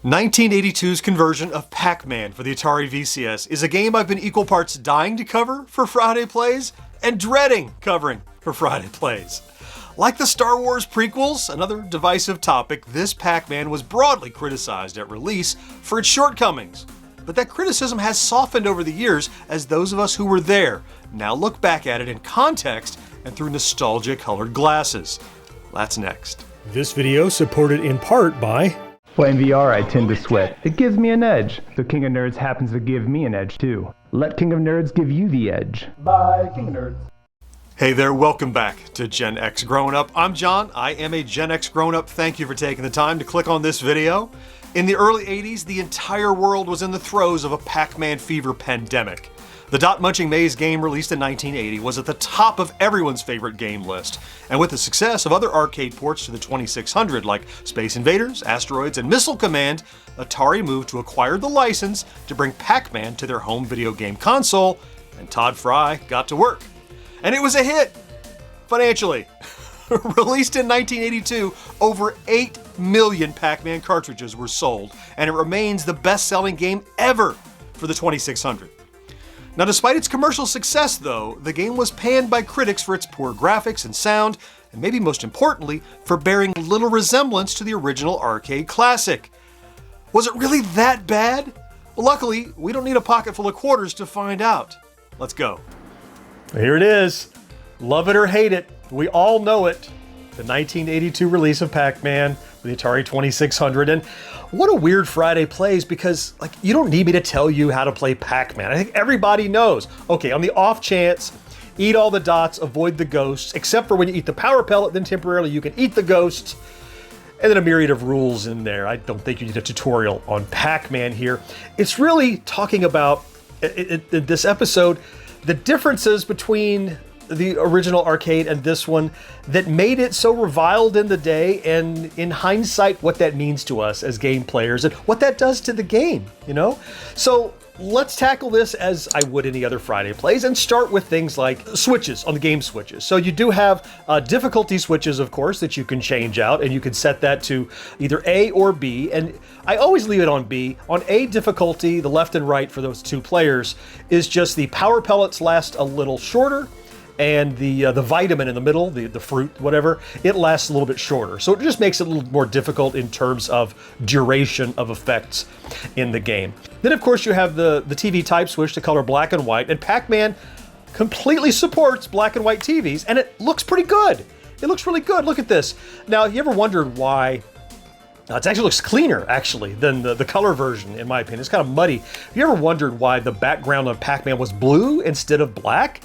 1982's conversion of Pac-Man for the Atari VCS is a game I've been equal parts dying to cover for Friday Plays and dreading covering for Friday Plays. Like the Star Wars prequels, another divisive topic, this Pac-Man was broadly criticized at release for its shortcomings. But that criticism has softened over the years as those of us who were there now look back at it in context and through nostalgia-colored glasses. That's next. This video supported in part by... Playing VR, I tend to sweat. It gives me an edge. So King of Nerds happens to give me an edge too. Let King of Nerds give you the edge. Bye, King of Nerds. Hey there, welcome back to GenXGrownUp. I'm John, I am a GenXGrownUp. Thank you for taking the time to click on this video. In the early 80s, the entire world was in the throes of a Pac-Man fever pandemic. The dot-munching maze game released in 1980 was at the top of everyone's favorite game list, and with the success of other arcade ports to the 2600 like Space Invaders, Asteroids, and Missile Command, Atari moved to acquire the license to bring Pac-Man to their home video game console, and Tod Frye got to work. And it was a hit, financially. Released in 1982, over 8 million Pac-Man cartridges were sold, and it remains the best-selling game ever for the 2600. Now, despite its commercial success, though, the game was panned by critics for its poor graphics and sound, and maybe most importantly, for bearing little resemblance to the original arcade classic. Was it really that bad? Well, luckily, we don't need a pocket full of quarters to find out. Let's go. Here it is. Love it or hate it, we all know it. The 1982 release of Pac-Man for the Atari 2600. And what a weird Friday Plays, because you don't need me to tell you how to play Pac-Man. I think everybody knows. Okay, on the off chance, eat all the dots, avoid the ghosts, except for when you eat the power pellet, then temporarily you can eat the ghosts. And then a myriad of rules in there. I don't think you need a tutorial on Pac-Man here. It's really talking about, in this episode, the differences between the original arcade and this one that made it so reviled in the day, and in hindsight, what that means to us as game players and what that does to the game, you know? So let's tackle this as I would any other Friday Plays and start with things like switches on the game switches. So you do have difficulty switches, of course, that you can change out, and you can set that to either A or B. And I always leave it on B. On A difficulty, the left and right for those two players is just the power pellets last a little shorter, and the vitamin in the middle, the fruit, whatever, it lasts a little bit shorter. So it just makes it a little more difficult in terms of duration of effects in the game. Then, of course, you have the TV type switch to color black and white, and Pac-Man completely supports black and white TVs, and it looks pretty good. It looks really good. Look at this. Now, you ever wondered why? It actually looks cleaner, actually, than the color version, in my opinion. It's kind of muddy. Have you ever wondered why the background of Pac-Man was blue instead of black?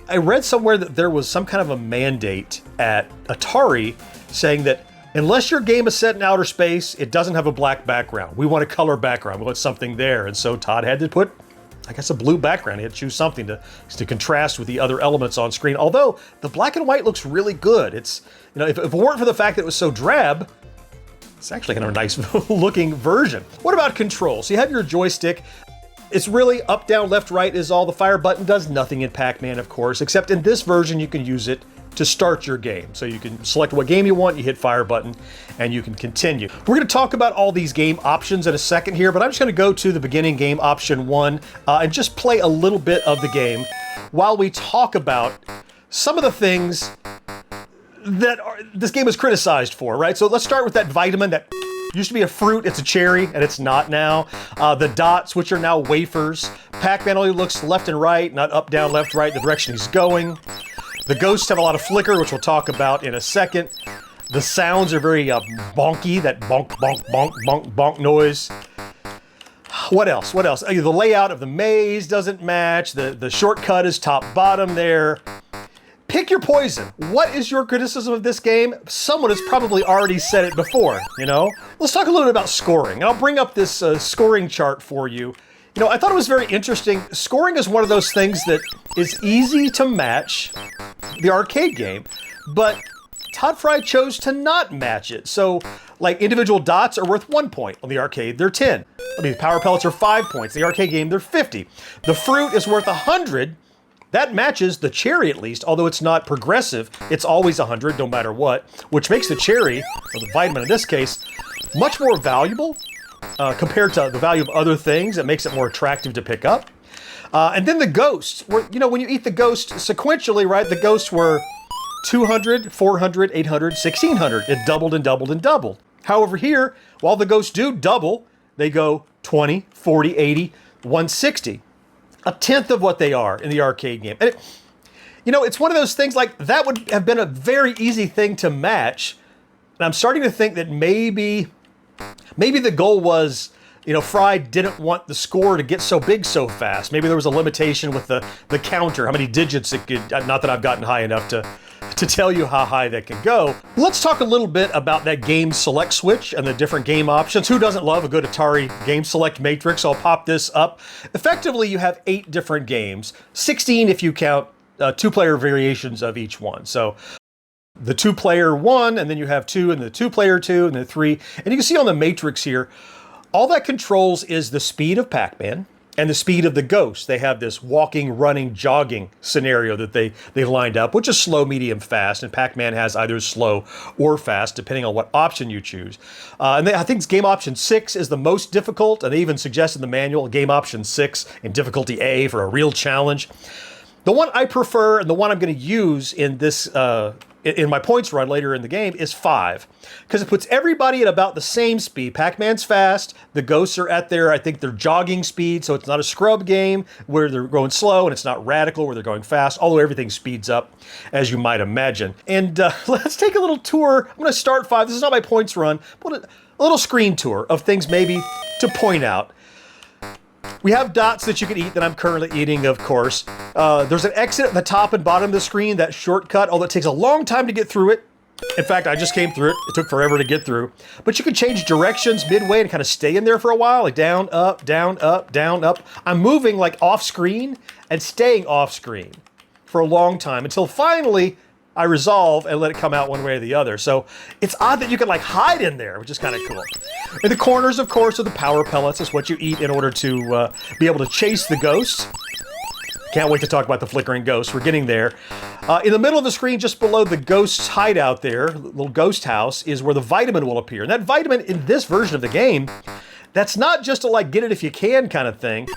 I read somewhere that there was some kind of a mandate at Atari saying that unless your game is set in outer space, it doesn't have a black background. We want a color background. We want something there. And so Todd had to put, I guess, a blue background. He had to choose something to contrast with the other elements on screen. Although the black and white looks really good. It's, you know, if it weren't for the fact that it was so drab, it's actually kind of a nice looking version. What about controls? So you have your joystick. It's really up, down, left, right is all. The fire button does nothing in Pac-Man, of course, except in this version you can use it to start your game. So you can select what game you want, you hit fire button, and you can continue. We're going to talk about all these game options in a second here, but I'm just going to go to the beginning game option 1 and just play a little bit of the game while we talk about some of the things that this game is criticized for, right? So let's start with that vitamin that used to be a fruit, it's a cherry, and it's not now. The dots, which are now wafers. Pac-Man only looks left and right, not up, down, left, right, the direction he's going. The ghosts have a lot of flicker, which we'll talk about in a second. The sounds are very bonky, that bonk, bonk, bonk, bonk, bonk noise. What else? What else? The layout of the maze doesn't match. The shortcut is top, bottom there. Pick your poison. What is your criticism of this game? Someone has probably already said it before, you know? Let's talk a little bit about scoring. And I'll bring up this scoring chart for you. You know, I thought it was very interesting. Scoring is one of those things that is easy to match the arcade game, but Tod Frye chose to not match it. So, like, individual dots are worth 1 point. On the arcade, they're 10. I mean, power pellets are 5 points. The arcade game, they're 50. The fruit is worth 100. That matches the cherry, at least, although it's not progressive. It's always 100, no matter what, which makes the cherry, or the vitamin in this case, much more valuable compared to the value of other things. It makes it more attractive to pick up. And then the ghosts, were, when you eat the ghost sequentially, right, the ghosts were 200, 400, 800, 1600. It doubled and doubled and doubled. However, here, while the ghosts do double, they go 20, 40, 80, 160. A tenth of what they are in the arcade game. And it's one of those things like that would have been a very easy thing to match. And I'm starting to think that maybe the goal was, Frye didn't want the score to get so big so fast. Maybe there was a limitation with the counter, how many digits it could, not that I've gotten high enough to tell you how high that can go. Let's talk a little bit about that game select switch and the different game options. Who doesn't love a good Atari game select matrix? I'll pop this up. Effectively, you have 8 different games, 16 if you count 2-player variations of each one. So the 2-player 1, and then you have 2, and the 2-player 2, and the 3. And you can see on the matrix here, all that controls is the speed of Pac-Man and the speed of the ghost. They have this walking, running, jogging scenario that they lined up, which is slow, medium, fast. And Pac-Man has either slow or fast, depending on what option you choose. I think game option 6 is the most difficult, and they even suggest in the manual game option 6 in difficulty A for a real challenge. The one I prefer, and the one I'm going to use in this in my points run later in the game, is 5, because it puts everybody at about the same speed. Pac-Man's fast, the ghosts are at their jogging speed, so it's not a scrub game where they're going slow, and it's not radical where they're going fast, although everything speeds up, as you might imagine. And let's take a little tour. I'm going to start 5. This is not my points run, but a little screen tour of things maybe to point out. We have dots that you can eat that I'm currently eating, of course. There's an exit at the top and bottom of the screen, that shortcut, although it takes a long time to get through it. In fact, I just came through it. It took forever to get through. But you can change directions midway and kind of stay in there for a while, like down, up, down, up, down, up. I'm moving like off screen and staying off screen for a long time until finally I resolve and let it come out one way or the other. So it's odd that you can like hide in there, which is kind of cool. In the corners, of course, are the power pellets. It's what you eat in order to be able to chase the ghosts. Can't wait to talk about the flickering ghosts. We're getting there. In the middle of the screen, just below the ghost's hideout there, little ghost house, is where the vitamin will appear. And that vitamin in this version of the game, that's not just a like get it if you can kind of thing.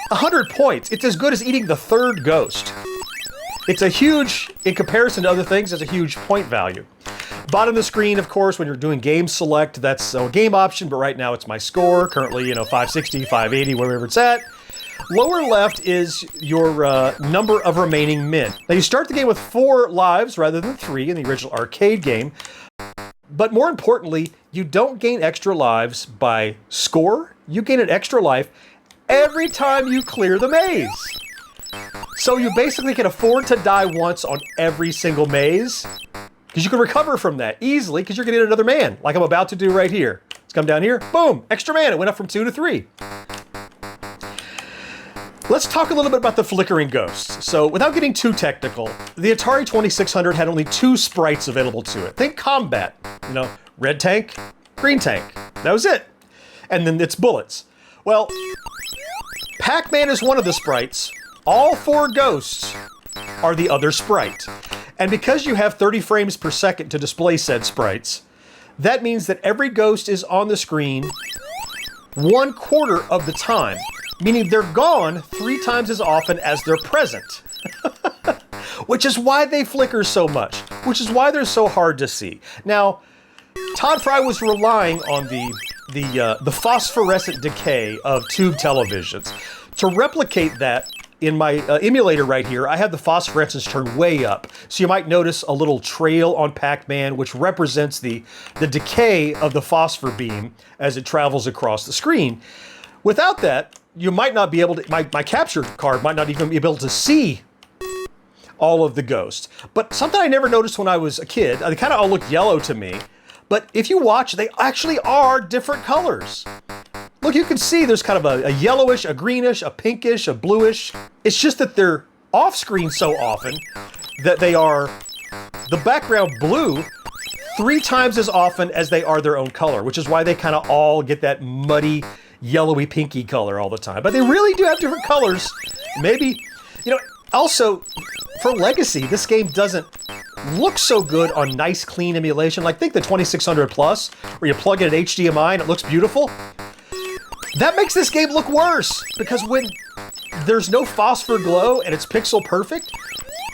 100 points. It's as good as eating the 3rd ghost. It's a huge, in comparison to other things, it's a huge point value. Bottom of the screen, of course, when you're doing game select, that's a game option, but right now it's my score. Currently, 560, 580, wherever it's at. Lower left is your number of remaining men. Now, you start the game with 4 lives rather than 3 in the original arcade game. But more importantly, you don't gain extra lives by score. You gain an extra life every time you clear the maze. So you basically can afford to die once on every single maze, because you can recover from that easily because you're going to get another man, like I'm about to do right here. Let's come down here. Boom! Extra man. It went up from 2 to 3. Let's talk a little bit about the flickering ghosts. So without getting too technical, the Atari 2600 had only 2 sprites available to it. Think combat. Red tank, green tank. That was it. And then it's bullets. Well, Pac-Man is one of the sprites. All 4 ghosts are the other sprite. And because you have 30 frames per second to display said sprites, that means that every ghost is on the screen 1/4 of the time, meaning they're gone 3 times as often as they're present. Which is why they flicker so much, which is why they're so hard to see. Now, Tod Frye was relying on the phosphorescent decay of tube televisions. To replicate that, in my emulator right here, I have the phosphorescence turned way up. So you might notice a little trail on Pac-Man, which represents the decay of the phosphor beam as it travels across the screen. Without that, you might not be able to, my capture card might not even be able to see all of the ghosts. But something I never noticed when I was a kid, they kind of all look yellow to me, but if you watch, they actually are different colors. Look, you can see there's kind of a yellowish, a greenish, a pinkish, a bluish. It's just that they're off screen so often that they are the background blue 3 times as often as they are their own color, which is why they kind of all get that muddy, yellowy, pinky color all the time. But they really do have different colors. Maybe, also, for Legacy, this game doesn't look so good on nice, clean emulation. Like, think the 2600 Plus, where you plug in an HDMI and it looks beautiful. That makes this game look worse, because when there's no phosphor glow and it's pixel perfect,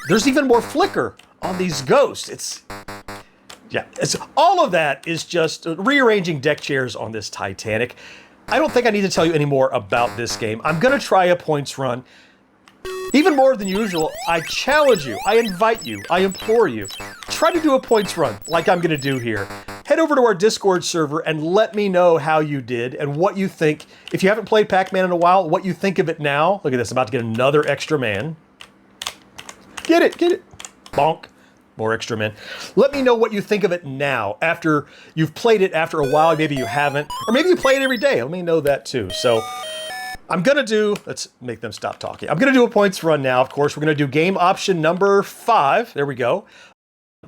there's even more flicker on these ghosts. All of that is just rearranging deck chairs on this Titanic. I don't think I need to tell you any more about this game. I'm gonna try a points run. Even more than usual, I challenge you, I invite you, I implore you, try to do a points run like I'm gonna do here. Head over to our Discord server and let me know how you did and what you think. If you haven't played Pac-Man in a while, what you think of it now. Look at this, I'm about to get another extra man. Get it, bonk. More extra men. Let me know what you think of it now, after you've played it after a while, maybe you haven't, or maybe you play it every day. Let me know that too. So I'm gonna do, let's make them stop talking. I'm gonna do a points run now, of course. We're gonna do game option number 5. There we go.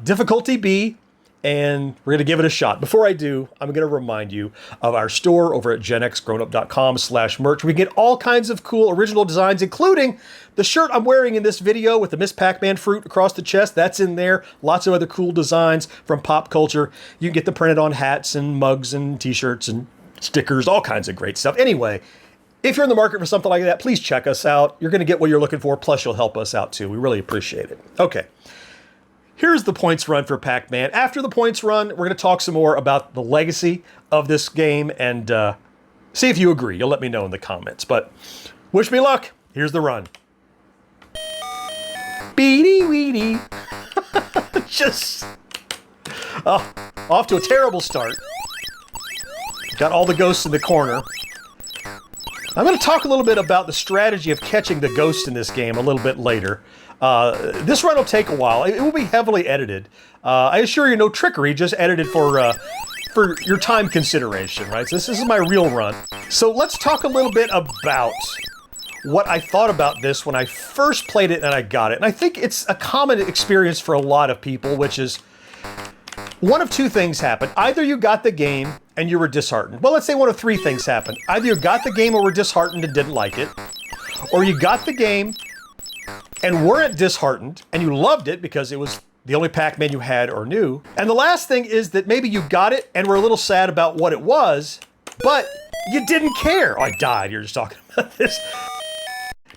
Difficulty B, and we're gonna give it a shot. Before I do, I'm gonna remind you of our store over at GenXGrownUp.com/merch. We get all kinds of cool original designs, including the shirt I'm wearing in this video with the Miss Pac-Man fruit across the chest. That's in there. Lots of other cool designs from pop culture. You can get them printed on hats and mugs and t-shirts and stickers, all kinds of great stuff. Anyway, if you're in the market for something like that, please check us out. You're gonna get what you're looking for, plus you'll help us out too. We really appreciate it. Okay. Here's the points run for Pac-Man. After the points run, we're going to talk some more about the legacy of this game and see if you agree. You'll let me know in the comments. But wish me luck. Here's the run. Beady weedy. Just off to a terrible start. Got all the ghosts in the corner. I'm going to talk a little bit about the strategy of catching the ghosts in this game a little bit later. This run will take a while. It will be heavily edited. I assure you, no trickery, just edited for your time consideration, right? So this is my real run. So let's talk a little bit about what I thought about this when I first played it and I got it. And I think it's a common experience for a lot of people, which is one of two things happened. Either you got the game and you were disheartened. Well, let's say one of three things happened. Either you got the game and were disheartened and didn't like it, or you got the game and weren't disheartened, and you loved it because it was the only Pac-Man you had or knew. And the last thing is that maybe you got it and were a little sad about what it was, but you didn't care. Oh, I died. You're just talking about this.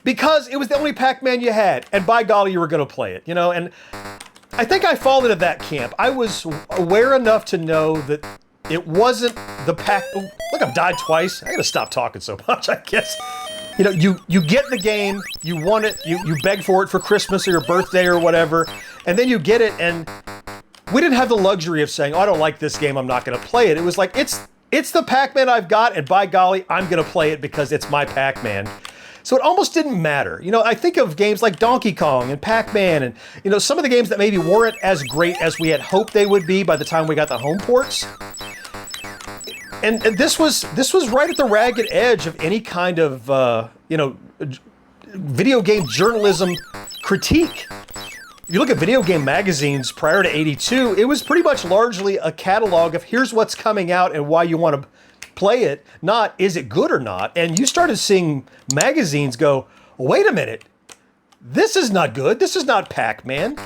Because it was the only Pac-Man you had, and by golly, you were going to play it, you know? And I think I fall into that camp. I was aware enough to know that it wasn't the Pac... Oh, look, I've died twice. I gotta stop talking so much, I guess. You know, you get the game, you want it, you beg for it for Christmas or your birthday or whatever, and then you get it, and we didn't have the luxury of saying, oh, I don't like this game, I'm not gonna play it. It was like, it's the Pac-Man I've got, and by golly, I'm gonna play it because it's my Pac-Man. So it almost didn't matter. You know, I think of games like Donkey Kong and Pac-Man and, you know, some of the games that maybe weren't as great as we had hoped they would be by the time we got the home ports. And this was right at the ragged edge of any kind of, you know, video game journalism critique. If you look at video game magazines prior to '82, it was pretty much largely a catalog of here's what's coming out and why you want to play it, not is it good or not. And you started seeing magazines go, wait a minute, this is not good, this is not Pac-Man.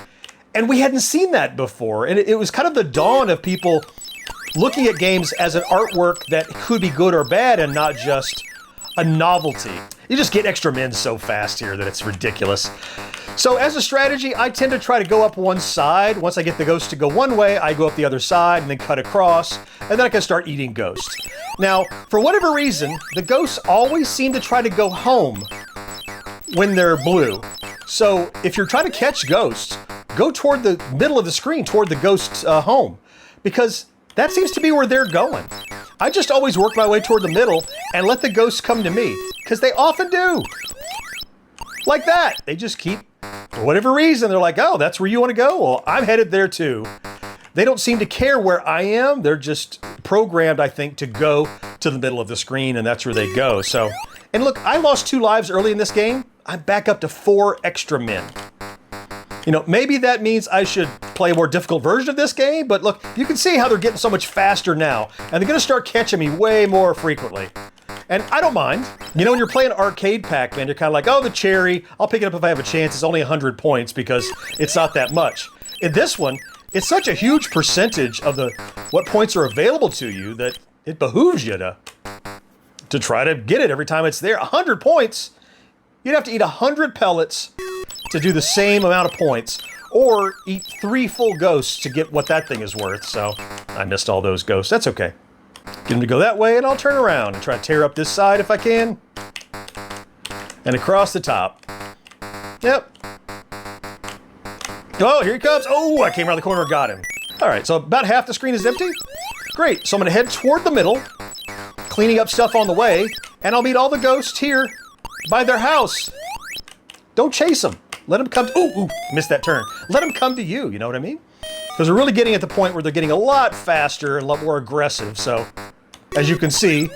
And we hadn't seen that before. And it was kind of the dawn of people looking at games as an artwork that could be good or bad and not just a novelty. You just get extra men so fast here that it's ridiculous. So as a strategy, I tend to try to go up one side. Once I get the ghost to go one way, I go up the other side and then cut across, and then I can start eating ghosts. Now, for whatever reason, the ghosts always seem to try to go home when they're blue. So if you're trying to catch ghosts, go toward the middle of the screen, toward the ghost's home, because that seems to be where they're going. I just always work my way toward the middle and let the ghosts come to me, because they often do. Like that. They just keep, for whatever reason, they're like, oh, that's where you want to go? Well, I'm headed there too. They don't seem to care where I am. They're just programmed, I think, to go to the middle of the screen, and that's where they go. So, and look, I lost 2 lives early in this game. I'm back up to 4 extra men. You know, maybe that means I should play a more difficult version of this game, but look, you can see how they're getting so much faster now, and they're gonna start catching me way more frequently. And I don't mind. You know, when you're playing arcade Pac-Man, you're kind of like, oh, the cherry, I'll pick it up if I have a chance. It's only 100 points because it's not that much. In this one, it's such a huge percentage of what points are available to you that it behooves you to to try to get it every time it's there. 100 points? You'd have to eat 100 pellets to do the same amount of points, or eat 3 full ghosts to get what that thing is worth. So I missed all those ghosts. That's okay. Get them to go that way, and I'll turn around and try to tear up this side if I can. And across the top. Yep. Oh, here he comes. Oh, I came around the corner and got him. All right, so about half the screen is empty. Great, so I'm gonna head toward the middle, cleaning up stuff on the way, and I'll meet all the ghosts here by their house. Don't chase them. Let them come. Ooh, missed that turn. Let them come to you, you know what I mean? Because we're really getting at the point where they're getting a lot faster and a lot more aggressive, so as you can see.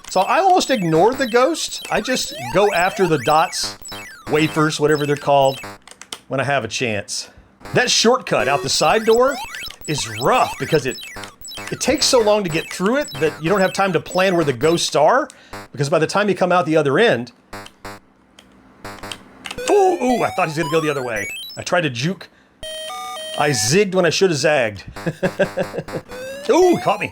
So I almost ignored the ghost. I just go after the dots, wafers, whatever they're called, when I have a chance. That shortcut out the side door is rough because it takes so long to get through it that you don't have time to plan where the ghosts are, because by the time you come out the other end... Ooh, I thought he was gonna go the other way. I tried to juke. I zigged when I should have zagged. Ooh, he caught me.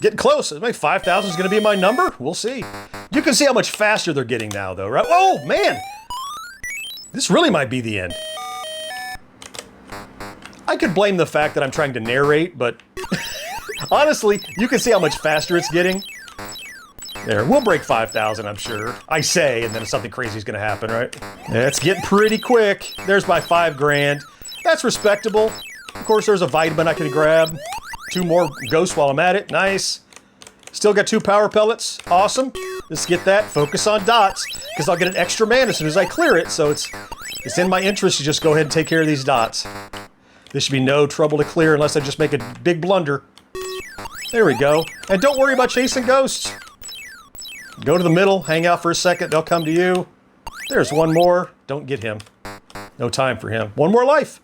Getting close. Maybe 5,000 is gonna be my number? We'll see. You can see how much faster they're getting now though, right? Oh, man! This really might be the end. I could blame the fact that I'm trying to narrate, but honestly, you can see how much faster it's getting. There, we'll break 5,000, I'm sure. I say, and then something crazy is gonna happen, right? Yeah, it's getting pretty quick. There's my 5 grand. That's respectable. Of course, there's a vitamin I can grab. 2 more ghosts while I'm at it. Nice. Still got 2 power pellets. Awesome. Let's get that. Focus on dots, because I'll get an extra man as soon as I clear it, so it's in my interest to just go ahead and take care of these dots. This should be no trouble to clear unless I just make a big blunder. There we go. And don't worry about chasing ghosts. Go to the middle, hang out for a second, they'll come to you. There's one more. Don't get him. No time for him. 1 more life.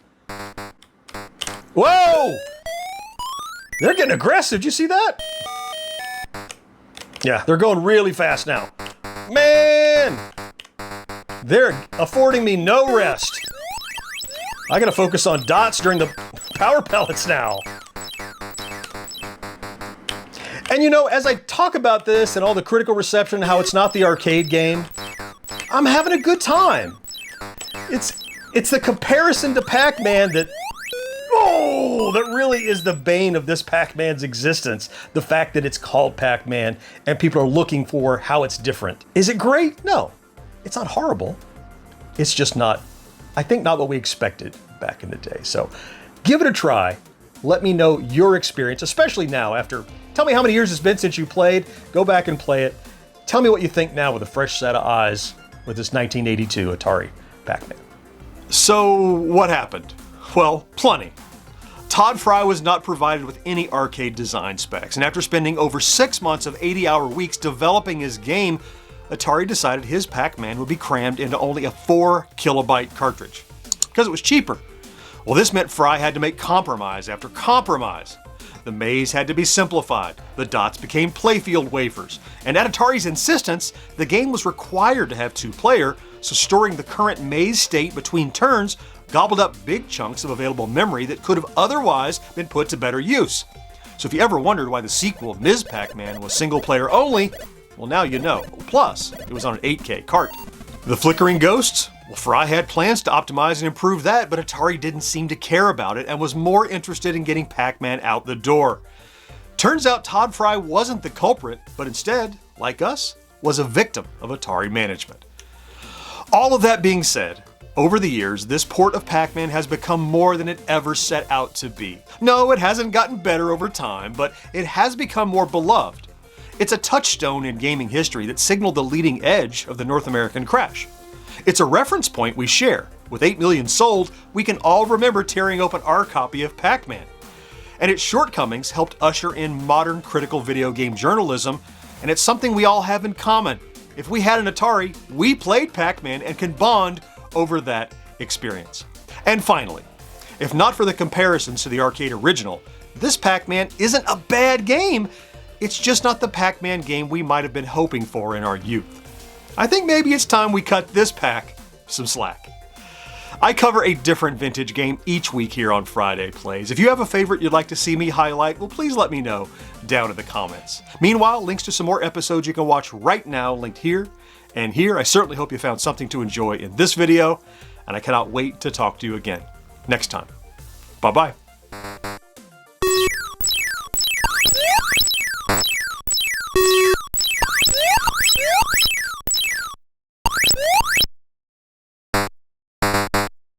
Whoa! They're getting aggressive. Did you see that? Yeah, they're going really fast now. Man! They're affording me no rest. I gotta focus on dots during the power pellets now. And you know, as I talk about this and all the critical reception, how it's not the arcade game, I'm having a good time. It's the comparison to Pac-Man that really is the bane of this Pac-Man's existence. The fact that it's called Pac-Man and people are looking for how it's different. Is it great? No, it's not horrible. It's just not, I think, not what we expected back in the day. So give it a try. Let me know your experience, especially now after, tell me how many years it's been since you played. Go back and play it. Tell me what you think now with a fresh set of eyes with this 1982 Atari Pac-Man. So what happened? Well, plenty. Tod Frye was not provided with any arcade design specs, and after spending over 6 months of 80-hour weeks developing his game, Atari decided his Pac-Man would be crammed into only a 4 kilobyte cartridge, because it was cheaper. Well, this meant Frye had to make compromise after compromise. The maze had to be simplified, the dots became playfield wafers, and at Atari's insistence, the game was required to have 2-player, so storing the current maze state between turns gobbled up big chunks of available memory that could have otherwise been put to better use. So if you ever wondered why the sequel, Ms. Pac-Man, was single-player only, well, now you know. Plus, it was on an 8K cart. The flickering ghosts? Well, Frye had plans to optimize and improve that, but Atari didn't seem to care about it and was more interested in getting Pac-Man out the door. Turns out Tod Frye wasn't the culprit, but instead, like us, was a victim of Atari management. All of that being said, over the years, this port of Pac-Man has become more than it ever set out to be. No, it hasn't gotten better over time, but it has become more beloved. It's a touchstone in gaming history that signaled the leading edge of the North American crash. It's a reference point we share. With 8 million sold, we can all remember tearing open our copy of Pac-Man. And its shortcomings helped usher in modern critical video game journalism, and it's something we all have in common. If we had an Atari, we played Pac-Man and can bond over that experience. And finally, if not for the comparisons to the arcade original, this Pac-Man isn't a bad game. It's just not the Pac-Man game we might have been hoping for in our youth. I think maybe it's time we cut this Pac some slack. I cover a different vintage game each week here on Friday Plays. If you have a favorite you'd like to see me highlight, well, please let me know down in the comments. Meanwhile, links to some more episodes you can watch right now linked here and here. I certainly hope you found something to enjoy in this video, and I cannot wait to talk to you again next time. Bye-bye.